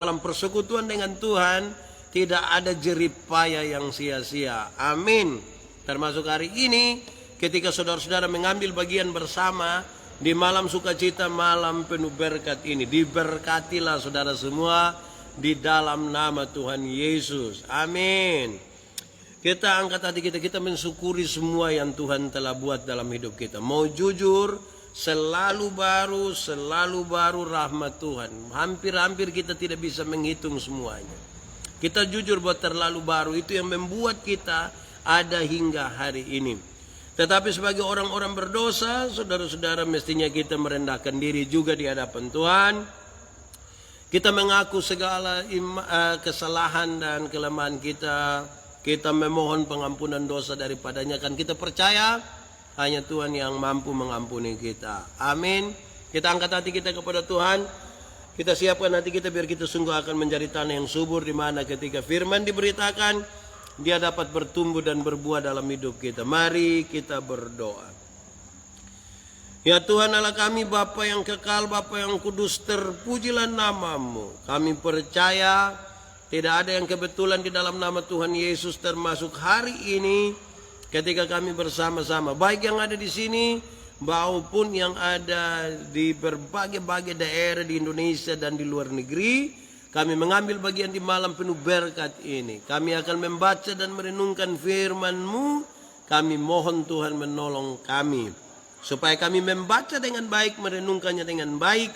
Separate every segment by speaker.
Speaker 1: dalam persekutuan dengan Tuhan tidak ada jeripaya yang sia-sia. Amin. Termasuk hari ini ketika saudara-saudara mengambil bagian bersama di malam sukacita, malam penuh berkat ini. Diberkatilah saudara semua di dalam nama Tuhan Yesus. Amin. Kita angkat hati kita mensyukuri semua yang Tuhan telah buat dalam hidup kita. Mau jujur, selalu baru rahmat Tuhan. Hampir-hampir kita tidak bisa menghitung semuanya. Kita jujur bahwa terlalu baru itu yang membuat kita ada hingga hari ini. Tetapi sebagai orang-orang berdosa, saudara-saudara, mestinya kita merendahkan diri juga di hadapan Tuhan. Kita mengaku segala kesalahan dan kelemahan kita. Kita memohon pengampunan dosa daripadanya, kan kita percaya hanya Tuhan yang mampu mengampuni kita. Amin. Kita angkat hati kita kepada Tuhan. Kita siapkan hati kita biar kita sungguh akan menjadi tanah yang subur, di mana ketika firman diberitakan, dia dapat bertumbuh dan berbuah dalam hidup kita. Mari kita berdoa. Ya Tuhan Allah kami, Bapa yang kekal, Bapa yang kudus, terpujilah namamu. Kami percaya tidak ada yang kebetulan di dalam nama Tuhan Yesus, termasuk hari ini ketika kami bersama-sama, baik yang ada di sini maupun yang ada di berbagai-bagai daerah di Indonesia dan di luar negeri. Kami mengambil bagian di malam penuh berkat ini. Kami akan membaca dan merenungkan firman-Mu. Kami mohon Tuhan menolong kami, supaya kami membaca dengan baik, merenungkannya dengan baik,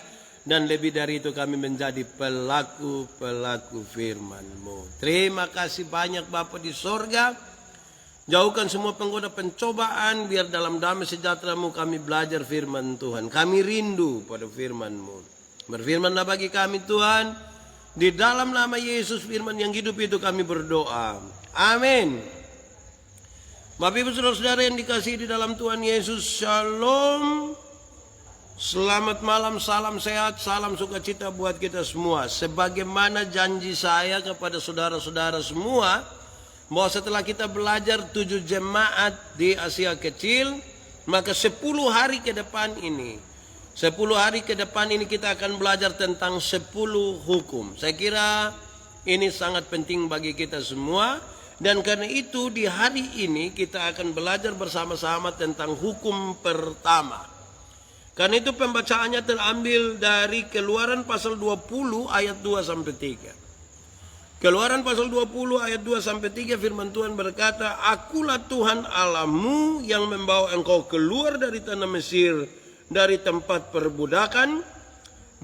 Speaker 1: dan lebih dari itu kami menjadi pelaku-pelaku firman-Mu. Terima kasih banyak Bapa di sorga. Jauhkan semua penggoda pencobaan, biar dalam damai sejahtera-Mu kami belajar firman Tuhan. Kami rindu pada firman-Mu. Berfirmanlah bagi kami Tuhan. Di dalam nama Yesus firman yang hidup itu kami berdoa. Amin. Bapak Ibu saudara-saudara yang dikasihi di dalam Tuhan Yesus, Shalom. Selamat malam, salam sehat, salam sukacita buat kita semua. Sebagaimana janji saya kepada saudara-saudara semua, bahwa setelah kita belajar 7 jemaat di Asia Kecil, maka 10 hari ke depan ini, 10 hari ke depan ini kita akan belajar tentang 10 hukum. Saya kira ini sangat penting bagi kita semua. Dan karena itu di hari ini kita akan belajar bersama-sama tentang hukum pertama. Karena itu pembacaannya terambil dari Keluaran pasal 20 ayat 2 sampai 3. Keluaran pasal 20 ayat 2 sampai 3 firman Tuhan berkata, Akulah Tuhan Allahmu yang membawa engkau keluar dari tanah Mesir, dari tempat perbudakan.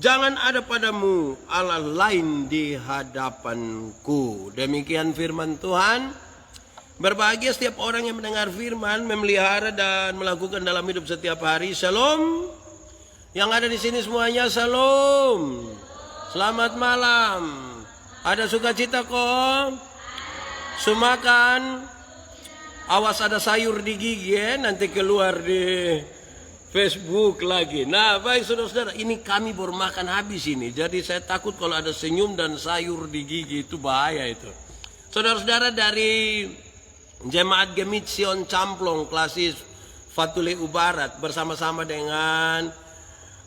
Speaker 1: Jangan ada padamu Allah lain di hadapanku. Demikian firman Tuhan. Berbahagia setiap orang yang mendengar firman, memelihara dan melakukan dalam hidup setiap hari. Shalom. Yang ada di sini semuanya shalom. Selamat malam. Ada sukacita kok? Sumakan. Awas ada sayur di gigi ya, nanti keluar di Facebook lagi. Nah baik saudara-saudara, ini kami baru makan habis ini. Jadi saya takut kalau ada senyum dan sayur di gigi, itu bahaya itu. Saudara-saudara dari Jemaat Gemit Sion Camplong Klasis Fatule Ubarat, bersama-sama dengan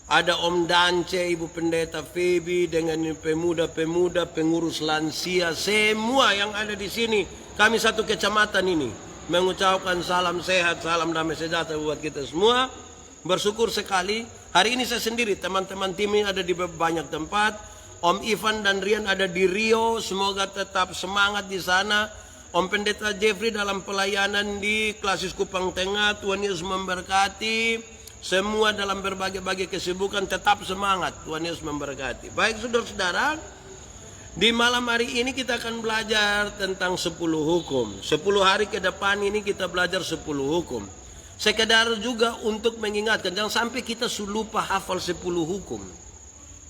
Speaker 1: ada Om Dance, Ibu Pendeta Febi, dengan pemuda-pemuda, pengurus lansia, semua yang ada di sini. Kami satu kecamatan ini mengucapkan salam sehat, salam damai sejahtera buat kita semua. Bersyukur sekali. Hari ini saya sendiri, teman-teman tim ini ada di banyak tempat. Om Ivan dan Rian ada di Rio, semoga tetap semangat di sana. Om Pendeta Jeffrey dalam pelayanan di Klasis Kupang Tengah, Tuhan Yesus memberkati. Semua dalam berbagai-bagai kesibukan tetap semangat, Tuhan Yesus memberkati. Baik saudara-saudara, di malam hari ini kita akan belajar tentang 10 hukum. 10 hari ke depan ini kita belajar 10 hukum. Sekedar juga untuk mengingatkan, jangan sampai kita lupa hafal 10 hukum.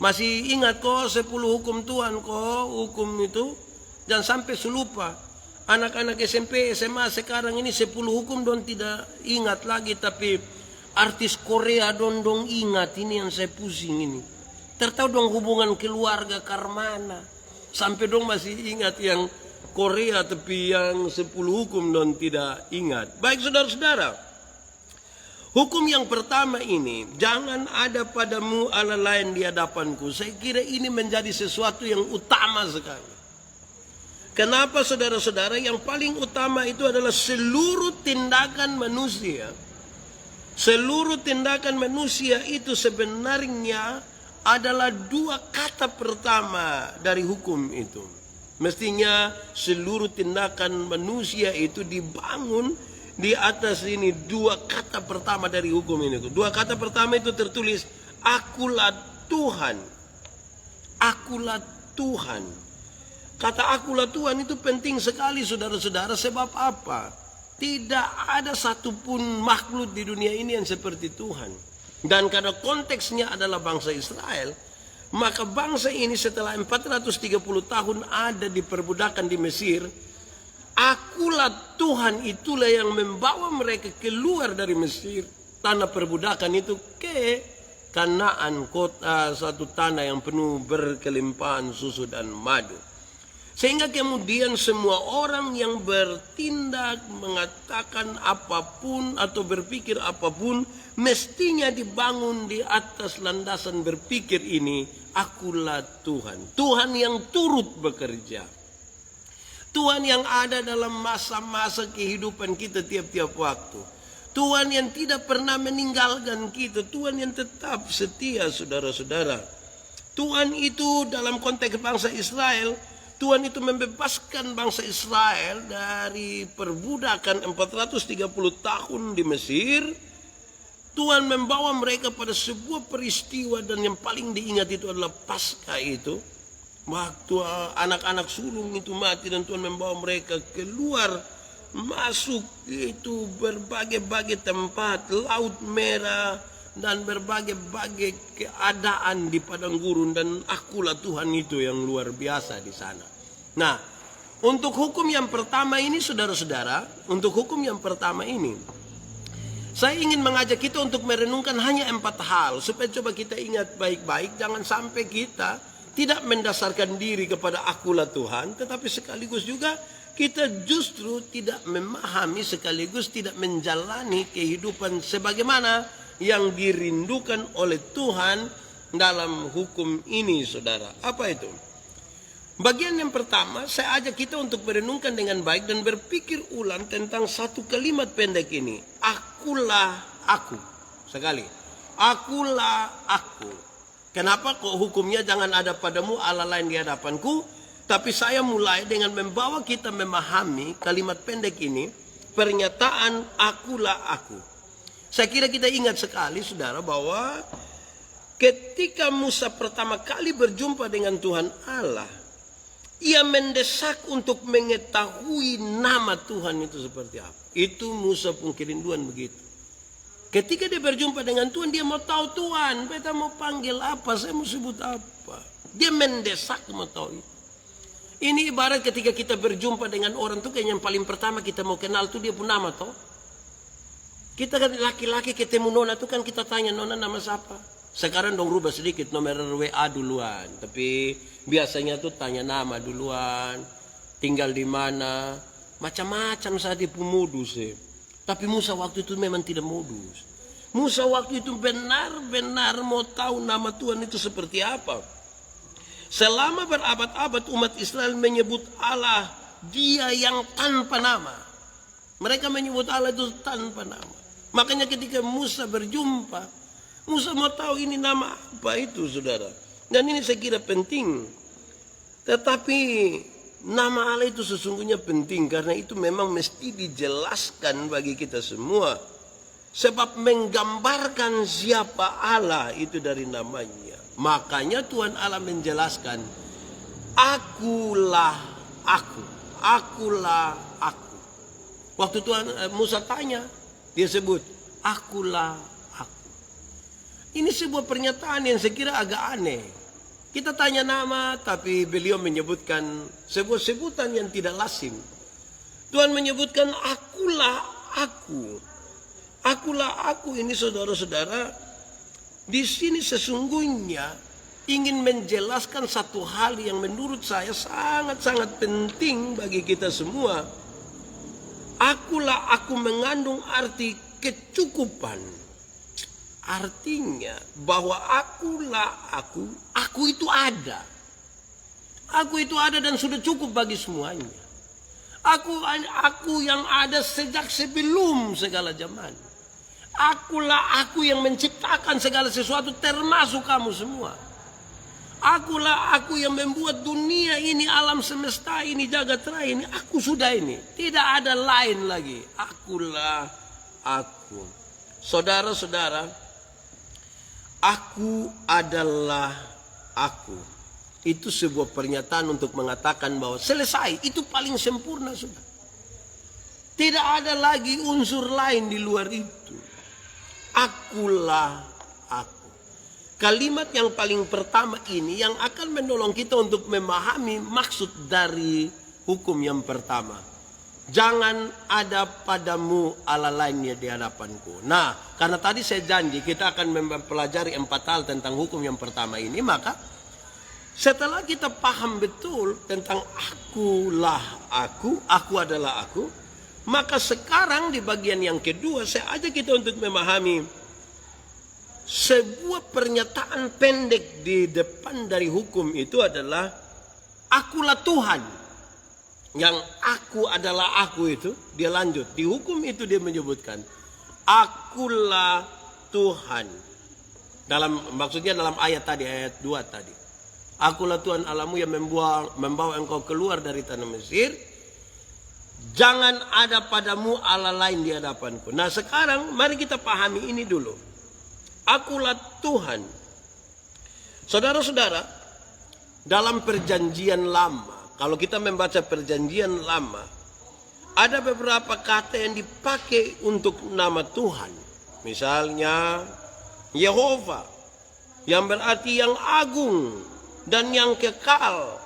Speaker 1: Masih ingat kok 10 hukum Tuhan kok, hukum itu. Jangan sampai lupa. Anak-anak SMP, SMA sekarang ini 10 hukum dong tidak ingat lagi, tapi artis Korea dong ingat. Ini yang saya pusing ini. Tertahu dong hubungan keluarga Karmana. Sampai dong masih ingat yang Korea, tapi yang 10 hukum dong tidak ingat. Baik saudara-saudara, Hukum yang pertama ini, jangan ada padamu Allah lain di hadapanku. Saya kira ini menjadi sesuatu yang utama sekali. Kenapa saudara-saudara? Yang paling utama itu adalah seluruh tindakan manusia. Seluruh tindakan manusia itu sebenarnya adalah dua kata pertama dari hukum itu. Mestinya seluruh tindakan manusia itu dibangun di atas ini dua kata pertama dari hukum ini. Dua kata pertama itu tertulis, akulah Tuhan. Akulah Tuhan. Kata akulah Tuhan itu penting sekali saudara-saudara. Sebab apa? Tidak ada satupun makhluk di dunia ini yang seperti Tuhan. Dan karena konteksnya adalah bangsa Israel, maka bangsa ini setelah 430 tahun ada di perbudakan di Mesir, akulah Tuhan itulah yang membawa mereka keluar dari Mesir, tanah perbudakan itu, ke Kanaan, kota satu tanah yang penuh berkelimpahan susu dan madu. Sehingga kemudian semua orang yang bertindak, mengatakan apapun atau berpikir apapun, mestinya dibangun di atas landasan berpikir ini, akulah Tuhan. Tuhan yang turut bekerja. Tuhan yang ada dalam masa-masa kehidupan kita tiap-tiap waktu. Tuhan yang tidak pernah meninggalkan kita. Tuhan yang tetap setia, saudara-saudara. Tuhan itu dalam konteks bangsa Israel, Tuhan itu membebaskan bangsa Israel dari perbudakan 430 tahun di Mesir. Tuhan membawa mereka pada sebuah peristiwa, dan yang paling diingat itu adalah Paskah itu. Waktu anak-anak sulung itu mati dan Tuhan membawa mereka keluar, masuk itu berbagai-bagai tempat, Laut Merah, dan berbagai-bagai keadaan di padang gurun, dan akulah Tuhan itu yang luar biasa di sana. Nah, untuk hukum yang pertama ini saudara-saudara, untuk hukum yang pertama ini, saya ingin mengajak kita untuk merenungkan hanya 4 hal, supaya coba kita ingat baik-baik, jangan sampai kita tidak mendasarkan diri kepada akulah Tuhan, tetapi sekaligus juga kita justru tidak memahami sekaligus tidak menjalani kehidupan sebagaimana yang dirindukan oleh Tuhan dalam hukum ini, saudara. Apa itu? Bagian yang pertama, saya ajak kita untuk merenungkan dengan baik dan berpikir ulang tentang satu kalimat pendek ini. Akulah aku. Sekali. Akulah aku. Kenapa kok hukumnya jangan ada padamu Allah lain di hadapanku? Tapi saya mulai dengan membawa kita memahami kalimat pendek ini. Pernyataan akulah aku. Saya kira kita ingat sekali, saudara, bahwa ketika Musa pertama kali berjumpa dengan Tuhan Allah, ia mendesak untuk mengetahui nama Tuhan itu seperti apa. Itu Musa pun kerinduan begitu. Ketika dia berjumpa dengan Tuhan, dia mau tahu, Tuhan, beta mau panggil apa, saya mau sebut apa. Dia mendesak mau tahu itu. Ini ibarat ketika kita berjumpa dengan orang tuh, kayaknya yang paling pertama kita mau kenal tuh dia pun nama toh. Kita kan laki-laki ketemu nona tuh kan kita tanya, nona nama siapa? Sekarang dong rubah sedikit, nomor WA duluan. Tapi biasanya tuh tanya nama duluan, tinggal di mana, macam-macam saat dia pun modus. Tapi Musa waktu itu memang tidak modus. Musa waktu itu benar-benar mau tahu nama Tuhan itu seperti apa. Selama berabad-abad umat Israel menyebut Allah Dia yang tanpa nama. Mereka menyebut Allah itu tanpa nama. Makanya ketika Musa berjumpa, Musa mau tahu ini nama apa itu, saudara. Dan ini saya kira penting. Tetapi nama Allah itu sesungguhnya penting, karena itu memang mesti dijelaskan bagi kita semua. Sebab menggambarkan siapa Allah itu dari namanya. Makanya Tuhan Allah menjelaskan, akulah aku. Akulah aku. Waktu Tuhan Musa tanya, dia sebut, akulah aku. Ini sebuah pernyataan yang saya kira agak aneh. Kita tanya nama, tapi beliau menyebutkan sebuah sebutan yang tidak lazim. Tuhan menyebutkan akulah aku. Akulah aku ini, saudara-saudara, di sini sesungguhnya ingin menjelaskan satu hal yang menurut saya sangat-sangat penting bagi kita semua. Akulah aku mengandung arti kecukupan. Artinya bahwa akulah aku itu ada. Aku itu ada dan sudah cukup bagi semuanya. Aku yang ada sejak sebelum segala zaman. Akulah aku yang menciptakan segala sesuatu termasuk kamu semua. Akulah aku yang membuat dunia ini, alam semesta ini, jagat raya ini. Aku sudah ini. Tidak ada lain lagi. Akulah aku. Saudara-saudara, aku adalah aku. Itu sebuah pernyataan untuk mengatakan bahwa selesai. Itu paling sempurna sudah. Tidak ada lagi unsur lain di luar itu. Akulah aku. Kalimat yang paling pertama ini yang akan menolong kita untuk memahami maksud dari hukum yang pertama. Jangan ada padamu Allah lainnya di hadapanku. Nah, karena tadi saya janji kita akan mempelajari 4 hal tentang hukum yang pertama ini. Maka setelah kita paham betul tentang akulah aku adalah aku. Maka sekarang di bagian yang kedua saya ajak kita untuk memahami sebuah pernyataan pendek di depan dari hukum itu adalah akulah Tuhan. Yang aku adalah aku itu dia lanjut. Di hukum itu dia menyebutkan akulah Tuhan. Maksudnya dalam ayat tadi, ayat 2 tadi. Akulah Tuhan Allahmu yang membawa engkau keluar dari tanah Mesir. Jangan ada padamu Allah lain di hadapanku. Nah sekarang mari kita pahami ini dulu. Akulah Tuhan. Saudara-saudara, dalam perjanjian lama, kalau kita membaca perjanjian lama, ada beberapa kata yang dipakai untuk nama Tuhan. Misalnya Yehova, yang berarti yang agung dan yang kekal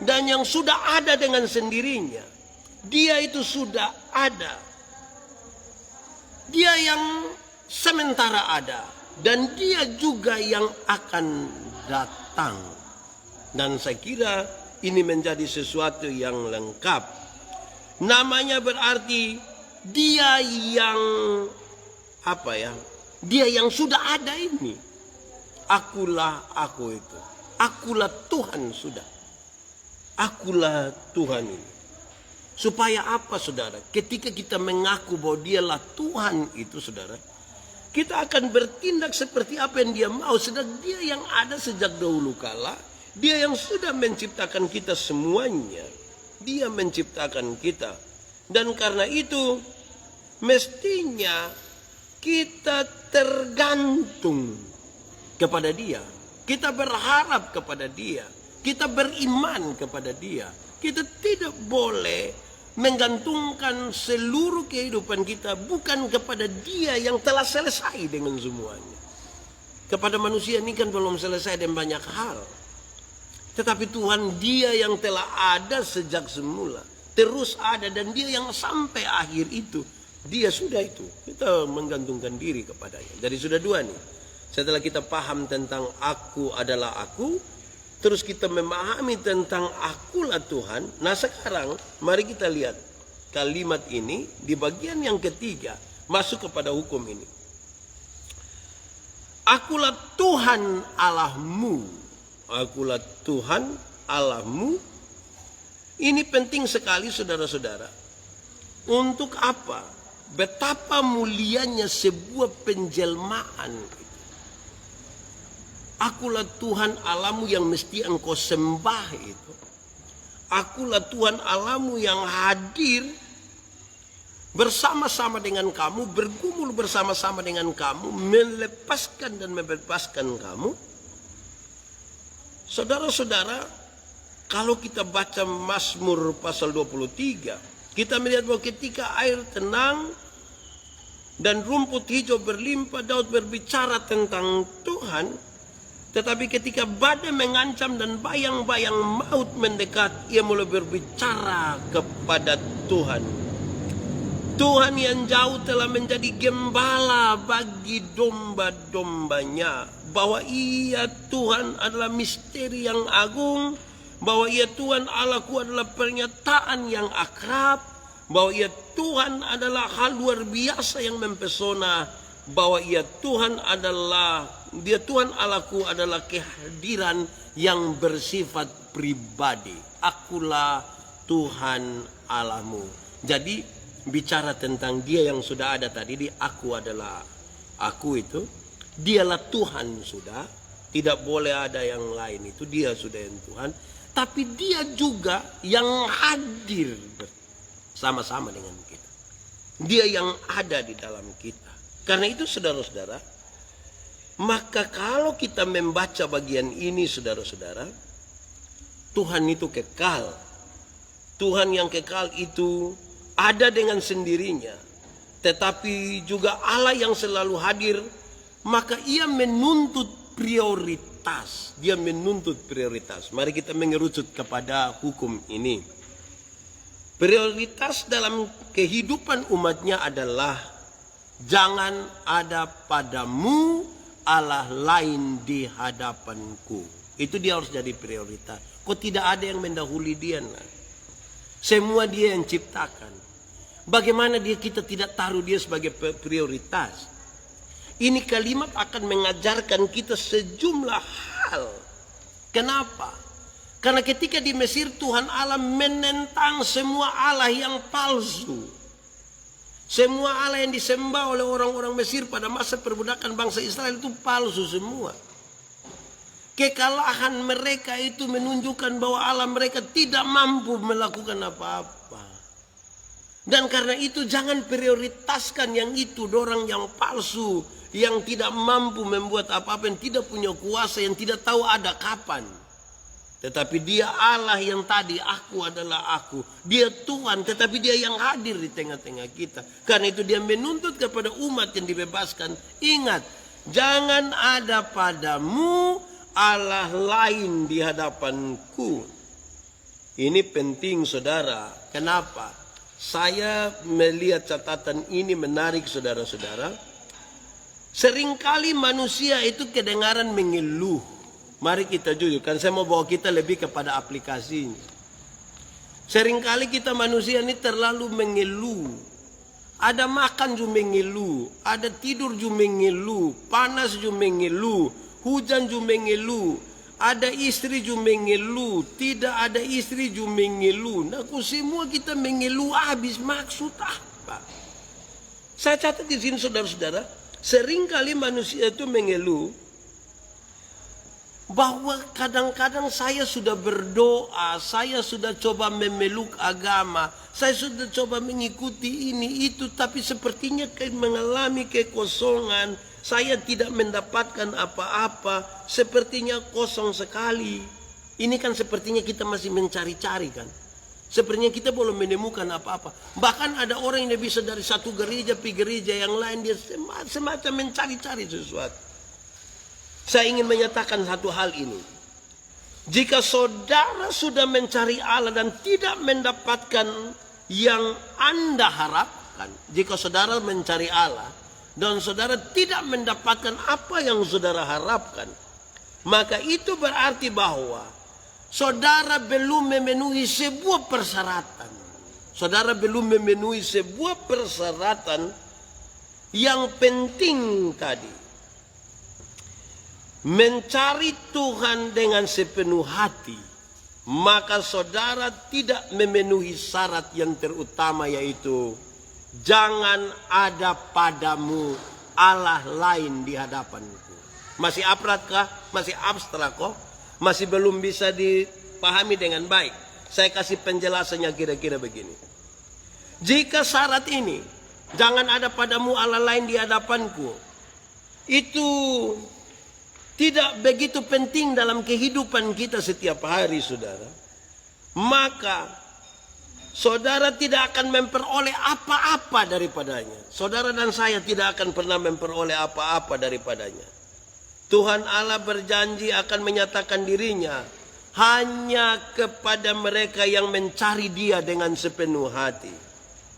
Speaker 1: dan yang sudah ada dengan sendirinya. Dia itu sudah ada. Dia yang sementara ada. Dan dia juga yang akan datang. Dan saya kira ini menjadi sesuatu yang lengkap. Namanya berarti dia yang dia yang sudah ada ini. Akulah aku itu. Akulah Tuhan sudah. Akulah Tuhan ini. Supaya apa saudara? Ketika kita mengaku bahwa dialah Tuhan itu saudara, kita akan bertindak seperti apa yang dia mau. Sedang dia yang ada sejak dahulu kala. Dia yang sudah menciptakan kita semuanya. Dia menciptakan kita. Dan karena itu mestinya kita tergantung kepada dia. Kita berharap kepada dia. Kita beriman kepada dia. Kita tidak boleh menggantungkan seluruh kehidupan kita bukan kepada dia yang telah selesai dengan semuanya. Kepada manusia ini kan belum selesai dengan banyak hal. Tetapi Tuhan dia yang telah ada sejak semula. Terus ada dan dia yang sampai akhir itu. Dia sudah itu. Kita menggantungkan diri kepadanya. Jadi sudah 2 nih. Setelah kita paham tentang aku adalah aku. Terus kita memahami tentang akulah Tuhan. Nah sekarang mari kita lihat kalimat ini di bagian yang ketiga. Masuk kepada hukum ini. Akulah Tuhan Allahmu. Akulah Tuhan Allahmu. Ini penting sekali saudara-saudara. Untuk apa? Betapa mulianya sebuah penjelmaan. Akulah Tuhan Allahmu yang mesti engkau sembah itu. Akulah Tuhan Allahmu yang hadir bersama-sama dengan kamu, bergumul bersama-sama dengan kamu, melepaskan dan membebaskan kamu. Saudara-saudara, kalau kita baca Mazmur pasal 23, kita melihat bahwa ketika air tenang dan rumput hijau berlimpah, Daud berbicara tentang Tuhan. Tetapi ketika badai mengancam dan bayang-bayang maut mendekat, ia mulai berbicara kepada Tuhan. Tuhan yang jauh telah menjadi gembala bagi domba-dombanya. Bahwa ia Tuhan adalah misteri yang agung. Bahwa ia Tuhan Allahku adalah pernyataan yang akrab. Bahwa ia Tuhan adalah hal luar biasa yang mempesona. bahwa dia Tuhan Allahku adalah kehadiran yang bersifat pribadi. Akulah Tuhan Allahmu. Jadi bicara tentang dia yang sudah ada tadi, di aku adalah aku itu, dialah Tuhan sudah, tidak boleh ada yang lain, itu dia sudah yang Tuhan. Tapi dia juga yang hadir sama-sama dengan kita. Dia yang ada di dalam kita. Karena itu saudara-saudara, maka kalau kita membaca bagian ini saudara-saudara, Tuhan itu kekal. Tuhan yang kekal itu ada dengan sendirinya. Tetapi juga Allah yang selalu hadir, maka ia menuntut prioritas. Dia menuntut prioritas. Mari kita mengerucut kepada hukum ini. Prioritas dalam kehidupan umatnya adalah jangan ada padamu Allah lain di hadapanku. Itu dia harus jadi prioritas. Kok tidak ada yang mendahului dia? Nah? Semua dia yang ciptakan. Bagaimana kita tidak taruh dia sebagai prioritas? Ini kalimat akan mengajarkan kita sejumlah hal. Kenapa? Karena ketika di Mesir Tuhan Allah menentang semua Allah yang palsu. Semua Allah yang disembah oleh orang-orang Mesir pada masa perbudakan bangsa Israel itu palsu semua. Kekalahan mereka itu menunjukkan bahwa Allah mereka tidak mampu melakukan apa-apa. Dan karena itu jangan prioritaskan yang itu, orang yang palsu, yang tidak mampu membuat apa-apa, yang tidak punya kuasa, yang tidak tahu ada kapan. Tetapi dia Allah yang tadi, aku adalah aku. Dia Tuhan, tetapi dia yang hadir di tengah-tengah kita. Karena itu dia menuntut kepada umat yang dibebaskan. Ingat, jangan ada padamu Allah lain di hadapanku. Ini penting saudara. Kenapa? Saya melihat catatan ini menarik saudara-saudara. Seringkali manusia itu kedengaran mengeluh. Mari kita jujur, kan saya mau bawa kita lebih kepada aplikasinya. Seringkali kita manusia ini terlalu mengeluh. Ada makan juga mengeluh, ada tidur juga mengeluh, panas juga mengeluh, hujan juga mengeluh, ada istri juga mengeluh, tidak ada istri juga mengeluh. Nah, semua kita mengeluh habis, maksud apa? Saya catat di sini saudara-saudara, seringkali manusia itu mengeluh bahwa kadang-kadang saya sudah berdoa, saya sudah coba memeluk agama, saya sudah coba mengikuti ini itu, tapi sepertinya mengalami kekosongan, saya tidak mendapatkan apa-apa, sepertinya kosong sekali. Ini kan sepertinya kita masih mencari-cari kan. Sepertinya kita belum menemukan apa-apa. Bahkan ada orang yang bisa dari satu gereja ke gereja yang lain, dia semacam mencari-cari sesuatu. Saya ingin menyatakan satu hal ini. Jika saudara sudah mencari Allah dan tidak mendapatkan yang Anda harapkan, jika saudara mencari Allah dan saudara tidak mendapatkan apa yang saudara harapkan, maka itu berarti bahwa saudara belum memenuhi sebuah persyaratan. Saudara belum memenuhi sebuah persyaratan yang penting tadi. Mencari Tuhan dengan sepenuh hati, maka saudara tidak memenuhi syarat yang terutama, yaitu jangan ada padamu Allah lain di hadapanku. Masih abstrakkah? Masih abstrak kok? Masih belum bisa dipahami dengan baik. Saya kasih penjelasannya kira-kira begini. Jika syarat ini, jangan ada padamu Allah lain di hadapanku, itu tidak begitu penting dalam kehidupan kita setiap hari, saudara, maka saudara tidak akan memperoleh apa-apa daripadanya. Saudara dan saya tidak akan pernah memperoleh apa-apa daripadanya. Tuhan Allah berjanji akan menyatakan dirinya hanya kepada mereka yang mencari Dia dengan sepenuh hati.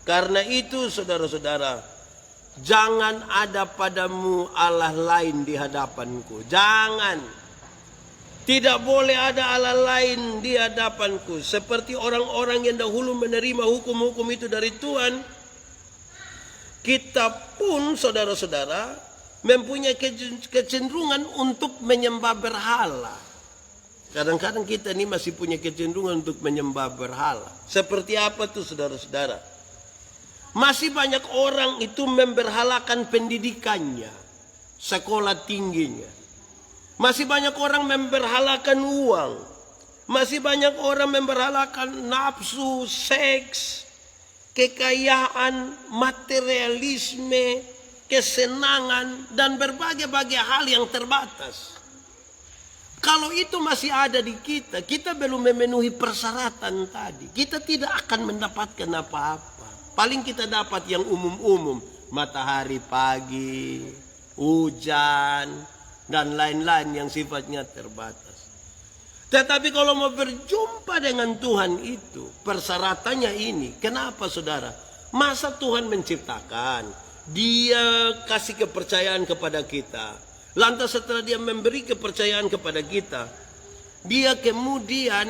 Speaker 1: Karena itu saudara-saudara, jangan ada padamu Allah lain di hadapanku. Jangan. Tidak boleh ada Allah lain di hadapanku. Seperti orang-orang yang dahulu menerima hukum-hukum itu dari Tuhan, kita pun saudara-saudara mempunyai kecenderungan untuk menyembah berhala. Kadang-kadang kita ini masih punya kecenderungan untuk menyembah berhala. Seperti apa tuh saudara-saudara? Masih banyak orang itu memberhalakan pendidikannya, sekolah tingginya. Masih banyak orang memberhalakan uang. Masih banyak orang memberhalakan nafsu, seks, kekayaan, materialisme, kesenangan, dan berbagai-bagai hal yang terbatas. Kalau itu masih ada di kita, kita belum memenuhi persyaratan tadi. Kita tidak akan mendapatkan apa-apa. Paling kita dapat yang umum-umum. Matahari pagi, hujan, dan lain-lain yang sifatnya terbatas. Tetapi kalau mau berjumpa dengan Tuhan itu, persyaratannya ini. Kenapa saudara? Masa Tuhan menciptakan, Dia kasih kepercayaan kepada kita. Lantas setelah Dia memberi kepercayaan kepada kita, Dia kemudian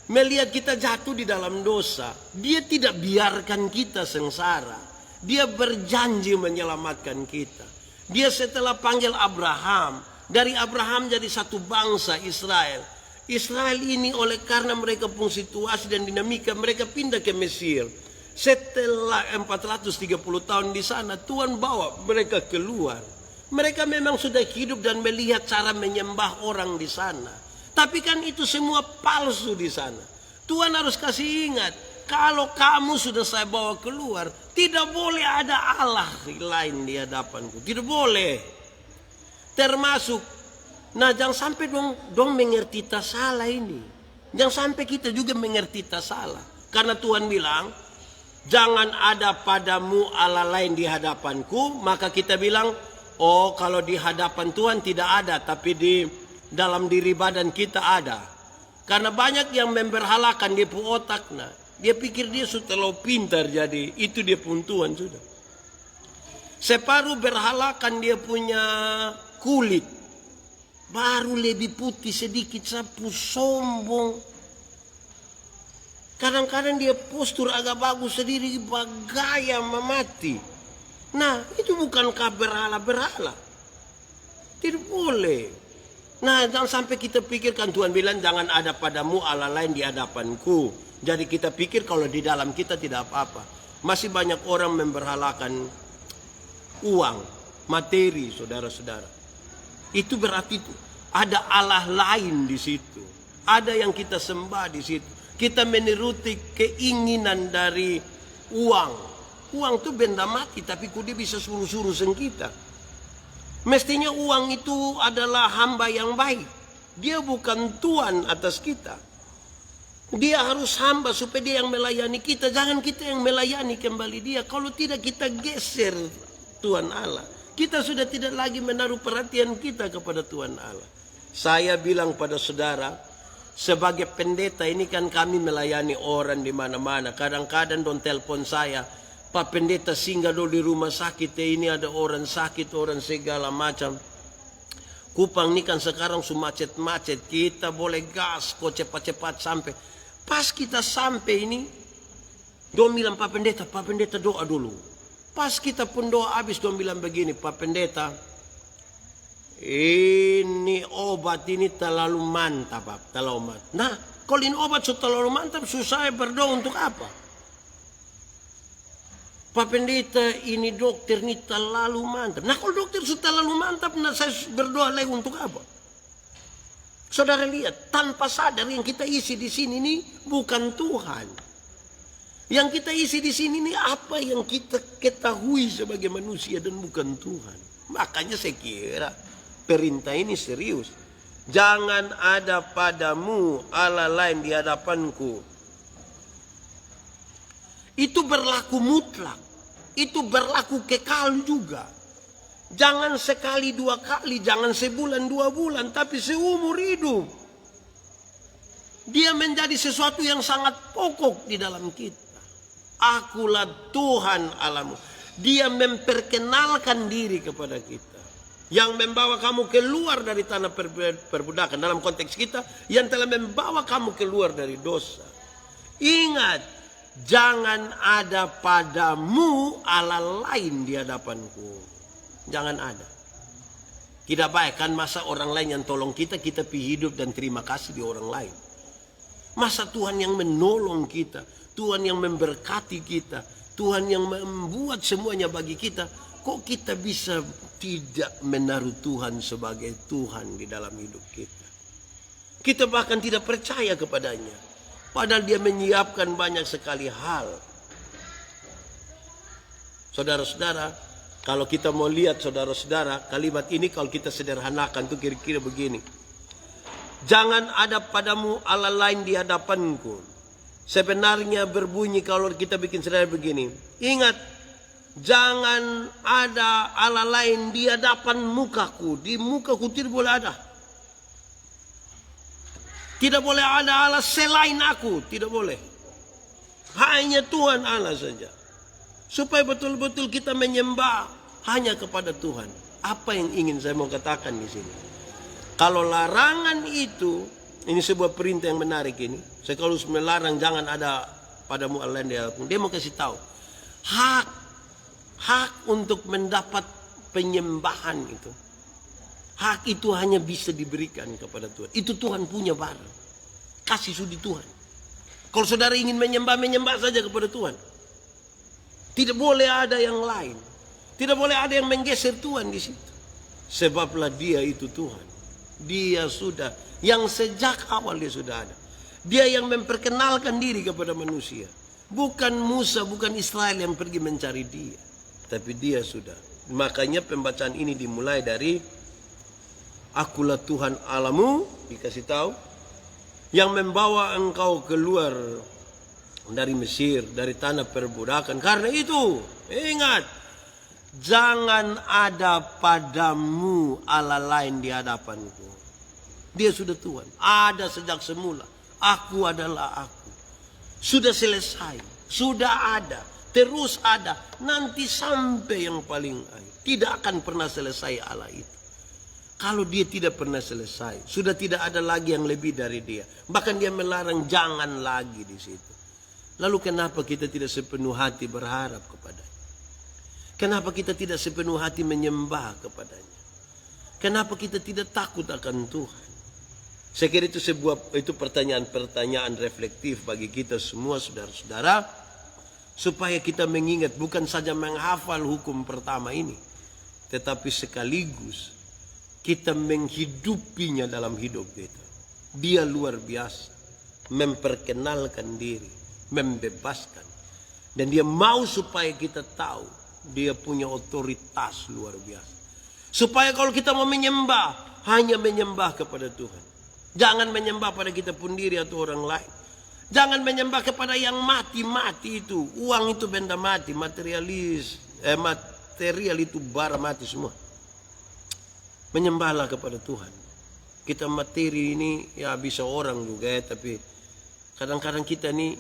Speaker 1: melihat kita jatuh di dalam dosa. Dia tidak biarkan kita sengsara. Dia berjanji menyelamatkan kita. Dia setelah panggil Abraham, dari Abraham jadi satu bangsa Israel. Israel ini oleh karena mereka punya situasi dan dinamika, mereka pindah ke Mesir. Setelah 430 tahun di sana, Tuhan bawa mereka keluar. Mereka memang sudah hidup dan melihat cara menyembah orang di sana. Tapi kan itu semua palsu di sana. Tuhan harus kasih ingat, kalau kamu sudah saya bawa keluar, tidak boleh ada Allah lain di hadapanku. Tidak boleh. Termasuk, nah jangan sampai dong mengerti tak salah ini. Jangan sampai kita juga mengerti tak salah. Karena Tuhan bilang, jangan ada padamu Allah lain di hadapanku. Maka kita bilang, oh kalau di hadapan Tuhan tidak ada, tapi di dalam diri badan kita ada. Karena banyak yang memberhalakan dia pun otak. Nah, dia pikir dia sudah terlalu pintar jadi itu dia pun Tuhan sudah. Separuh berhalakan dia punya kulit. Baru lebih putih sedikit sapu sombong. Kadang-kadang dia postur agak bagus sendiri bagaya memati. Nah, itu bukankah berhala-berhala? Tidak boleh. Nah, jangan sampai kita pikirkan Tuhan bilang jangan ada padamu Allah lain di hadapanku. Jadi kita pikir kalau di dalam kita tidak apa-apa. Masih banyak orang memberhalakan uang, materi, saudara-saudara. Itu berarti itu ada Allah lain di situ. Ada yang kita sembah di situ. Kita menuruti keinginan dari uang. Uang itu benda mati, tapi kok dia bisa suruh-suruh kita. Mestinya uang itu adalah hamba yang baik. Dia bukan Tuhan atas kita. Dia harus hamba supaya dia yang melayani kita. Jangan kita yang melayani kembali dia. Kalau tidak kita geser Tuhan Allah. Kita sudah tidak lagi menaruh perhatian kita kepada Tuhan Allah. Saya bilang pada saudara, sebagai pendeta ini kan kami melayani orang di mana-mana. Kadang-kadang dong telepon saya, Pak Pendeta singgah dulu di rumah sakit, ini ada orang sakit, orang segala macam. Kupang ini kan sekarang macet-macet, kita boleh gas kok cepat-cepat sampai. Pas kita sampai ini, dong bilang Pak Pendeta doa dulu. Pas kita pun doa habis, dong bilang begini, Pak Pendeta, ini obat ini terlalu mantap, Pak, terlalu mantap. Nah, kalau ini obat sudah terlalu mantap, susah berdoa untuk apa? Pak Pendeta, ini dokter ini terlalu mantap. Nah kalau dokter sudah terlalu mantap, nah saya berdoa lagi untuk apa? Saudara lihat, tanpa sadar yang kita isi di sini ini bukan Tuhan. Yang kita isi di sini ini apa yang kita ketahui sebagai manusia dan bukan Tuhan. Makanya saya kira perintah ini serius. Jangan ada padamu Allah lain di hadapanku. Itu berlaku mutlak. Itu berlaku kekal juga. Jangan sekali dua kali, jangan sebulan dua bulan, tapi seumur hidup. Dia menjadi sesuatu yang sangat pokok di dalam kita. Akulah Tuhan Allahmu. Dia memperkenalkan diri kepada kita. Yang membawa kamu keluar dari tanah perbudakan. Dalam konteks kita, yang telah membawa kamu keluar dari dosa. Ingat. Jangan ada padamu Allah lain di hadapanku. Jangan ada. Tidak baik kan, masa orang lain yang tolong kita, kita pi hidup dan terima kasih di orang lain. Masa Tuhan yang menolong kita, Tuhan yang memberkati kita, Tuhan yang membuat semuanya bagi kita, kok kita bisa tidak menaruh Tuhan sebagai Tuhan di dalam hidup kita? Kita bahkan tidak percaya kepadanya, padahal dia menyiapkan banyak sekali hal. Saudara-saudara, kalau kita mau lihat saudara-saudara, kalimat ini kalau kita sederhanakan tuh kira-kira begini. Jangan ada padamu Allah lain di hadapanku. Sebenarnya berbunyi kalau kita bikin sederhana begini. Ingat, jangan ada Allah lain di hadapan mukaku. Di mukaku tidak boleh ada. Tidak boleh ada Allah selain aku. Tidak boleh. Hanya Tuhan Allah saja. Supaya betul-betul kita menyembah hanya kepada Tuhan. Apa yang ingin saya mau katakan di sini? Kalau larangan itu, ini sebuah perintah yang menarik ini. Saya kalau melarang jangan ada padamu Allah lain. Dia mau kasih tahu. Hak untuk mendapat penyembahan itu. Hak itu hanya bisa diberikan kepada Tuhan. Itu Tuhan punya barang. Kasih sudi Tuhan. Kalau saudara ingin menyembah saja kepada Tuhan. Tidak boleh ada yang lain. Tidak boleh ada yang menggeser Tuhan di situ. Sebablah dia itu Tuhan. Dia sudah, yang sejak awal dia sudah ada. Dia yang memperkenalkan diri kepada manusia. Bukan Musa, bukan Israel yang pergi mencari dia. Tapi dia sudah. Makanya pembacaan ini dimulai dari Akulah Tuhan Allahmu, dikasih tahu, yang membawa engkau keluar dari Mesir, dari tanah perbudakan. Karena itu, ingat, jangan ada padamu Allah lain di hadapanku. Dia sudah Tuhan, ada sejak semula. Aku adalah aku. Sudah selesai, sudah ada, terus ada, nanti sampai yang paling akhir. Tidak akan pernah selesai Allah itu. Kalau dia tidak pernah selesai, sudah tidak ada lagi yang lebih dari dia. Bahkan dia melarang jangan lagi di situ. Lalu kenapa kita tidak sepenuh hati berharap kepadanya? Kenapa kita tidak sepenuh hati menyembah kepadanya? Kenapa kita tidak takut akan Tuhan? Saya kira itu pertanyaan-pertanyaan reflektif bagi kita semua saudara-saudara. Supaya kita mengingat bukan saja menghafal hukum pertama ini. Tetapi sekaligus kita menghidupinya dalam hidup kita. Dia luar biasa. Memperkenalkan diri. Membebaskan. Dan dia mau supaya kita tahu. Dia punya otoritas luar biasa. Supaya kalau kita mau menyembah. Hanya menyembah kepada Tuhan. Jangan menyembah pada kita pun diri atau orang lain. Jangan menyembah kepada yang mati-mati itu. Uang itu benda mati. Material itu bara mati semua. Menyembahlah kepada Tuhan. Kita materi ini ya bisa orang juga ya. Tapi kadang-kadang kita nih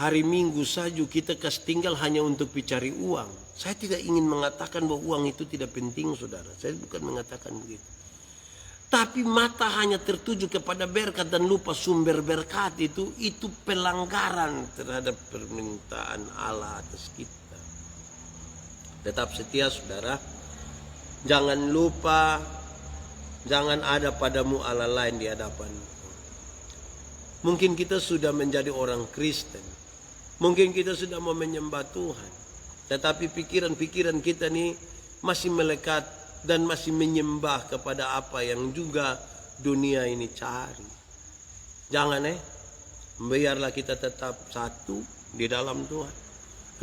Speaker 1: hari Minggu saja kita kasih tinggal hanya untuk mencari uang. Saya tidak ingin mengatakan bahwa uang itu tidak penting saudara. Saya bukan mengatakan begitu. Tapi mata hanya tertuju kepada berkat dan lupa sumber berkat itu pelanggaran terhadap permintaan Allah atas kita. Tetap setia saudara. Jangan lupa, jangan ada padamu Allah lain di hadapan. Mungkin kita sudah menjadi orang Kristen. Mungkin kita sudah mau menyembah Tuhan. Tetapi pikiran-pikiran kita nih masih melekat dan masih menyembah kepada apa yang juga dunia ini cari. Jangan biarlah kita tetap satu di dalam Tuhan.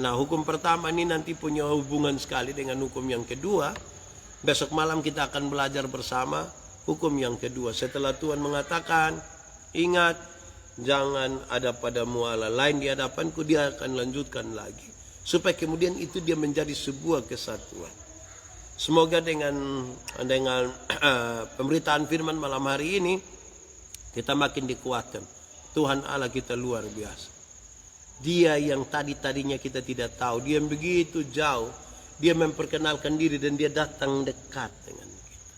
Speaker 1: Nah, hukum pertama ini nanti punya hubungan sekali dengan hukum yang kedua. Besok malam kita akan belajar bersama hukum yang kedua. Setelah Tuhan mengatakan, ingat, jangan ada padamu Allah lain di hadapanku, dia akan lanjutkan lagi. Supaya kemudian itu dia menjadi sebuah kesatuan. Semoga dengan pemberitaan firman malam hari ini kita makin dikuatkan. Tuhan Allah kita luar biasa. Dia yang tadinya kita tidak tahu, dia yang begitu jauh, dia memperkenalkan diri dan dia datang dekat dengan kita.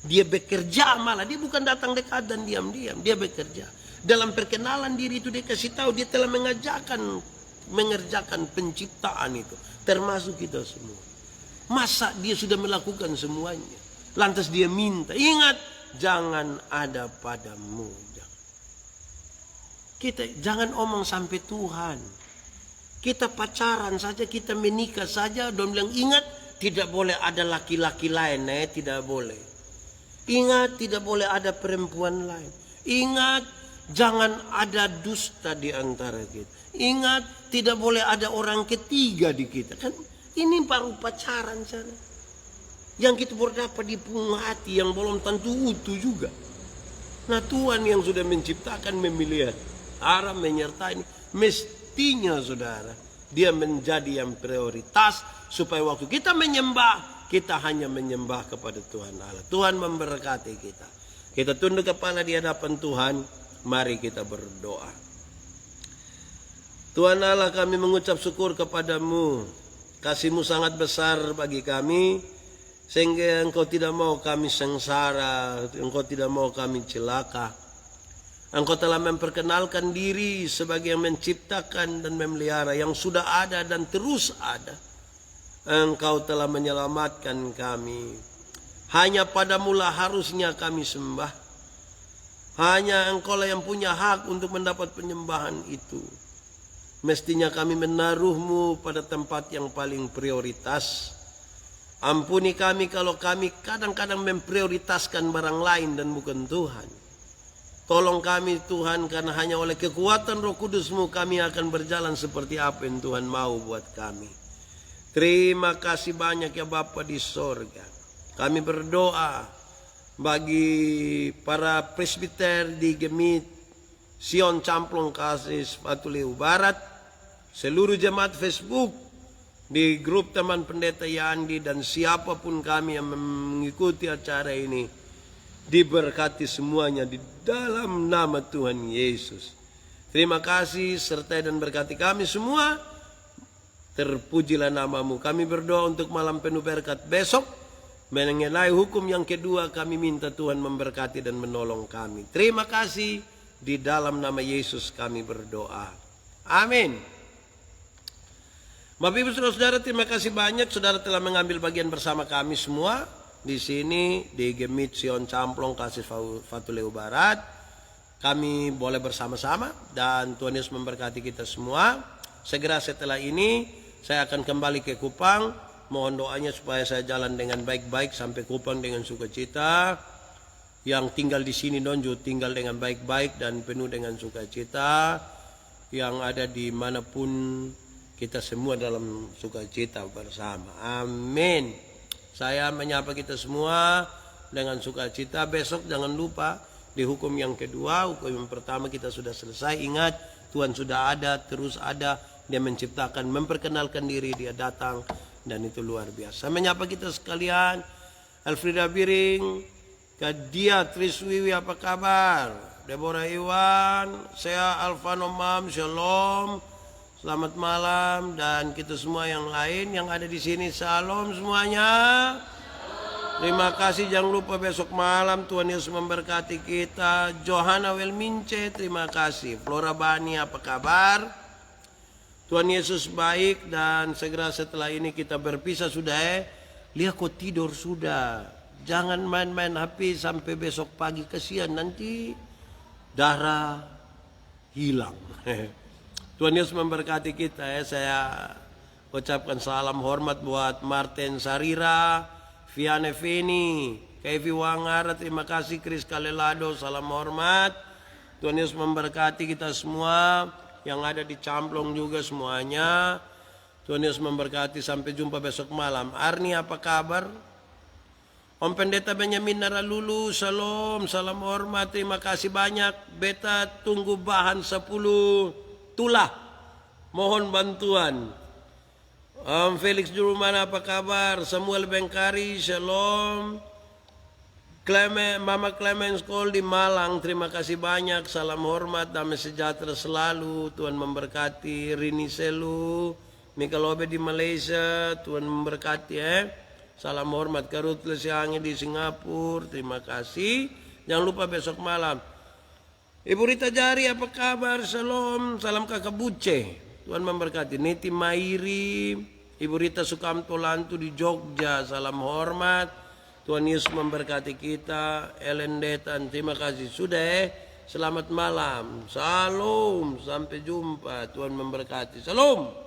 Speaker 1: Dia bekerja malah, dia bukan datang dekat dan diam-diam, dia bekerja. Dalam perkenalan diri itu dia kasih tahu dia telah mengerjakan penciptaan itu, termasuk kita semua. Masa dia sudah melakukan semuanya. lantas dia minta. Ingat, jangan ada padamu. Kita jangan omong sampai Tuhan. Kita pacaran saja, kita menikah saja, don bilang ingat tidak boleh ada laki-laki lain, tidak boleh. Ingat tidak boleh ada perempuan lain. Ingat jangan ada dusta di antara kita. Ingat tidak boleh ada orang ketiga di kita. Kan ini baru pacaran sana. Yang kita baru dapat di punggung hati yang belum tentu utuh juga. Nah Tuhan yang sudah menciptakan memilih arah menyertai ini, mestinya saudara dia menjadi yang prioritas supaya waktu kita menyembah, kita hanya menyembah kepada Tuhan Allah. Tuhan memberkati kita. Kita tunduk kepala di hadapan Tuhan, mari kita berdoa. Tuhan Allah, kami mengucap syukur kepadamu. Kasih-Mu sangat besar bagi kami, sehingga Engkau tidak mau kami sengsara, Engkau tidak mau kami celaka. Engkau telah memperkenalkan diri sebagai yang menciptakan dan memelihara, yang sudah ada dan terus ada. Engkau telah menyelamatkan kami. Hanya padamu-lah harusnya kami sembah. Hanya Engkau lah yang punya hak untuk mendapat penyembahan itu. Mestinya kami menaruh-Mu pada tempat yang paling prioritas. Ampuni kami kalau kami kadang-kadang memprioritaskan barang lain dan bukan Tuhan. Tolong kami Tuhan, karena hanya oleh kekuatan Roh Kudus-Mu kami akan berjalan seperti apa yang Tuhan mau buat kami. Terima kasih banyak ya Bapa di sorga. Kami berdoa bagi para presbiter di Gemit Sion Camplong Kasis Fatuleu Barat, seluruh jemaat Facebook, di grup teman pendeta Yandi, dan siapapun kami yang mengikuti acara ini. Diberkati semuanya di dalam nama Tuhan Yesus. Terima kasih, sertai dan berkati kami semua. Terpujilah nama-Mu. Kami berdoa untuk malam penuh berkat besok. Mengenai hukum yang kedua, kami minta Tuhan memberkati dan menolong kami. Terima kasih, di dalam nama Yesus kami berdoa. Amin. Bapak Ibu Saudara, terima kasih banyak saudara telah mengambil bagian bersama kami semua di sini di Gemit Sion Camplong Kasis Fatuleu Barat. Kami boleh bersama-sama dan Tuhan Yesus memberkati kita semua. Segera setelah ini saya akan kembali ke Kupang. Mohon doanya supaya saya jalan dengan baik-baik sampai Kupang dengan sukacita. Yang tinggal di sini juga tinggal dengan baik-baik dan penuh dengan sukacita. Yang ada di manapun kita semua dalam sukacita bersama. Amin. Saya menyapa kita semua dengan sukacita. Besok jangan lupa di hukum yang kedua. Hukum yang pertama kita sudah selesai. Ingat, Tuhan sudah ada, terus ada. Dia menciptakan, memperkenalkan diri, Dia datang. Dan itu luar biasa. Menyapa kita sekalian. Elfrida Biring, Kadia Triswiwi, apa kabar? Deborah Iwan, saya Alvano Mam, Shalom. Selamat malam, dan kita semua yang lain yang ada di sini, salam semuanya. Terima kasih, jangan lupa besok malam Tuhan Yesus memberkati kita. Johanna Welmince, terima kasih. Flora Bani, apa kabar? Tuhan Yesus baik, dan segera setelah ini kita berpisah sudah. Lihat kok tidur sudah. Jangan main-main HP sampai besok pagi, kesian nanti darah hilang. Tuhan Yesus memberkati kita ya. Saya ucapkan salam hormat buat Martin Sarira, Viane Feni, Kevi Wangara, terima kasih. Chris Kalelado, salam hormat. Tuhan Yesus memberkati kita semua. Yang ada di Camplong juga semuanya. Tuhan Yesus memberkati, sampai jumpa besok malam. Arni, apa kabar? Om Pendeta Benyamin Naralulu, shalom, salam hormat, terima kasih banyak. Beta tunggu bahan 10 tulah, mohon bantuan. Om Felix Jurumana, apa kabar? Samuel Bengkari, shalom. Mama Clemens Cole di Malang, terima kasih banyak. Salam hormat, damai sejahtera selalu. Tuhan memberkati. Rini Selu, Mikalobe di Malaysia, Tuhan memberkati Salam hormat. Karut Lesiangi di Singapura, terima kasih. Jangan lupa besok malam. Ibu Rita Jari, apa kabar? Shalom, salam kakak Buce. Tuhan memberkati. Niti Mairi, Ibu Rita Sukamto Lantu di Jogja, salam hormat. Tuhan Yesus memberkati kita. Ellen Detan, terima kasih sudah. Selamat malam. Salam. Sampai jumpa. Tuhan memberkati. Salam.